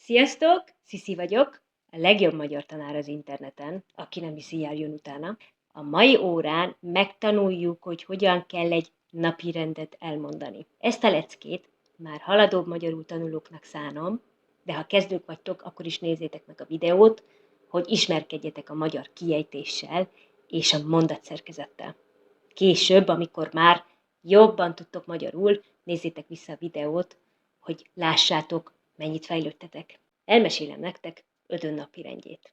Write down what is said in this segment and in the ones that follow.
Sziasztok! Sziszi vagyok, a legjobb magyar tanár az interneten, aki nem hiszi, járjon utána. A mai órán megtanuljuk, hogy hogyan kell egy napirendet elmondani. Ezt a leckét már haladóbb magyarul tanulóknak szánom, de ha kezdők vagytok, akkor is nézzétek meg a videót, hogy ismerkedjetek a magyar kiejtéssel és a mondatszerkezettel. Később, amikor már jobban tudtok magyarul, nézzétek vissza a videót, hogy lássátok, mennyit fejlődtetek. Elmesélem nektek Ödön napirendjét.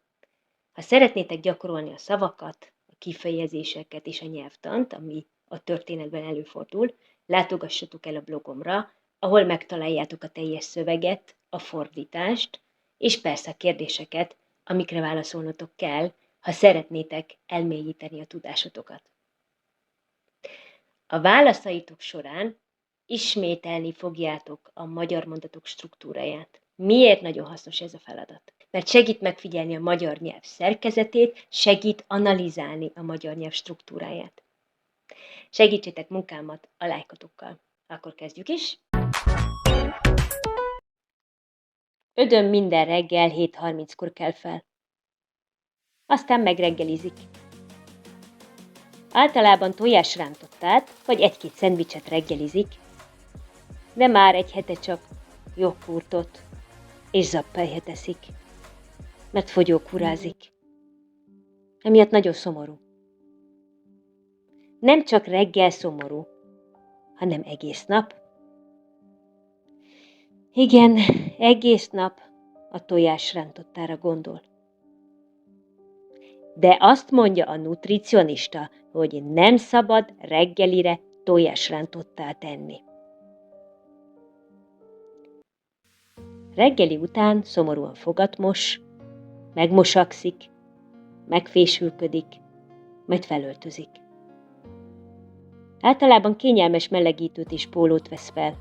Ha szeretnétek gyakorolni a szavakat, a kifejezéseket és a nyelvtant, ami a történetben előfordul, látogassatok el a blogomra, ahol megtaláljátok a teljes szöveget, a fordítást, és persze a kérdéseket, amikre válaszolnotok kell, ha szeretnétek elmélyíteni a tudásotokat. A válaszaitok során ismételni fogjátok a magyar mondatok struktúráját. Miért nagyon hasznos ez a feladat? Mert segít megfigyelni a magyar nyelv szerkezetét, segít analizálni a magyar nyelv struktúráját. Segítsétek munkámat a lájkotokkal. Akkor kezdjük is! Ödön minden reggel 7:30-kor kell fel. Aztán megreggelizik. Általában tojásrántottát vagy egy-két szendvicset reggelizik, de már egy hete csak joghurtot és zappelyhet eszik, mert fogyókúrázik. Emiatt nagyon szomorú. Nem csak reggel szomorú, hanem egész nap. Igen, egész nap a tojásrántottára gondol. De azt mondja a nutricionista, hogy nem szabad reggelire tojásrántottát enni. Reggeli után szomorúan fogat mos, megmosakszik, megfésülködik, majd felöltözik. Általában kényelmes melegítőt és pólót vesz fel.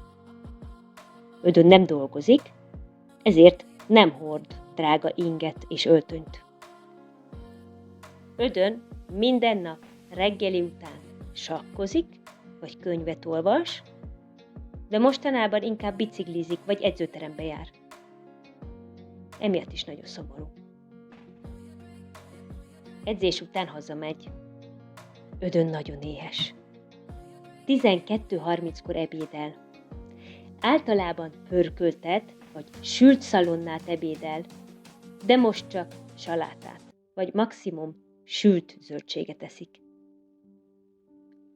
Ödön nem dolgozik, ezért nem hord drága inget és öltönyt. Ödön minden nap reggeli után sakkozik, vagy könyvet olvas, de mostanában inkább biciklizik, vagy edzőterembe jár. Emiatt is nagyon szomorú. Edzés után hazamegy. Ödön nagyon éhes. 12:30-kor ebédel. Általában pörköltet, vagy sült szalonnát ebédel, de most csak salátát, vagy maximum sült zöldséget eszik.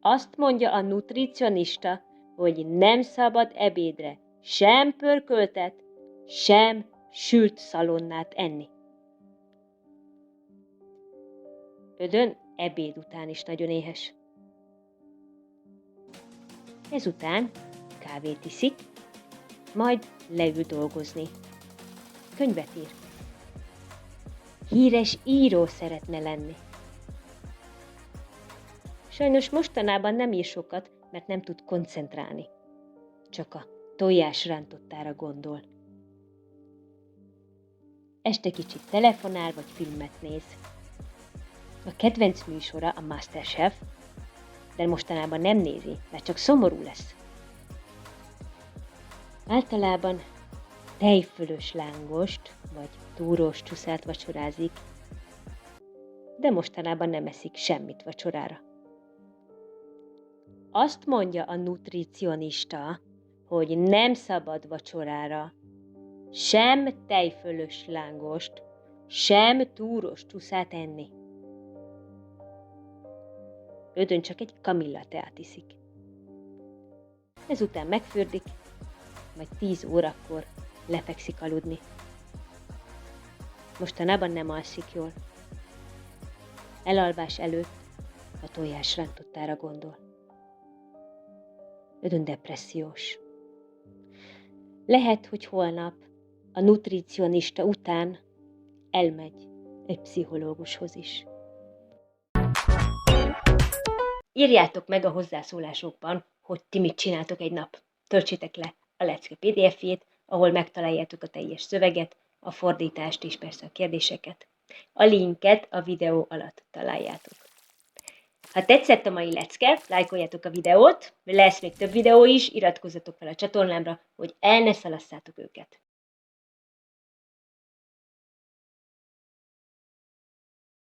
Azt mondja a nutricionista, hogy nem szabad ebédre sem pörköltet, sem sült szalonnát enni. Ödön ebéd után is nagyon éhes. Ezután kávét iszik, majd leül dolgozni. Könyvet ír. Híres író szeretne lenni. Sajnos mostanában nem ír sokat, mert nem tud koncentrálni. Csak a tojásrántottára gondol. Este kicsit telefonál vagy filmet néz. A kedvenc műsora a MasterChef, de mostanában nem nézi, mert csak szomorú lesz. Általában tejfölös lángost vagy túrós csúszát vacsorázik, de mostanában nem eszik semmit vacsorára. Azt mondja a nutricionista, hogy nem szabad vacsorára sem tejfölös lángost, sem túrós csúszát enni. Ödön csak egy kamillateát iszik. Ezután megfürdik, majd 10 órakor lefekszik aludni. Mostanában nem alszik jól. Elalvás előtt a tojásrántottára gondol. Ödön depressziós. Lehet, hogy holnap a nutricionista után elmegy egy pszichológushoz is. Írjátok meg a hozzászólásokban, hogy ti mit csináltok egy nap. Töltsétek le a lecke PDF-jét, ahol megtaláljátok a teljes szöveget, a fordítást és persze a kérdéseket. A linket a videó alatt találjátok. Ha tetszett a mai lecke, lájkoljátok a videót, lesz még több videó is, iratkozzatok fel a csatornámra, hogy el ne szalasszátok őket.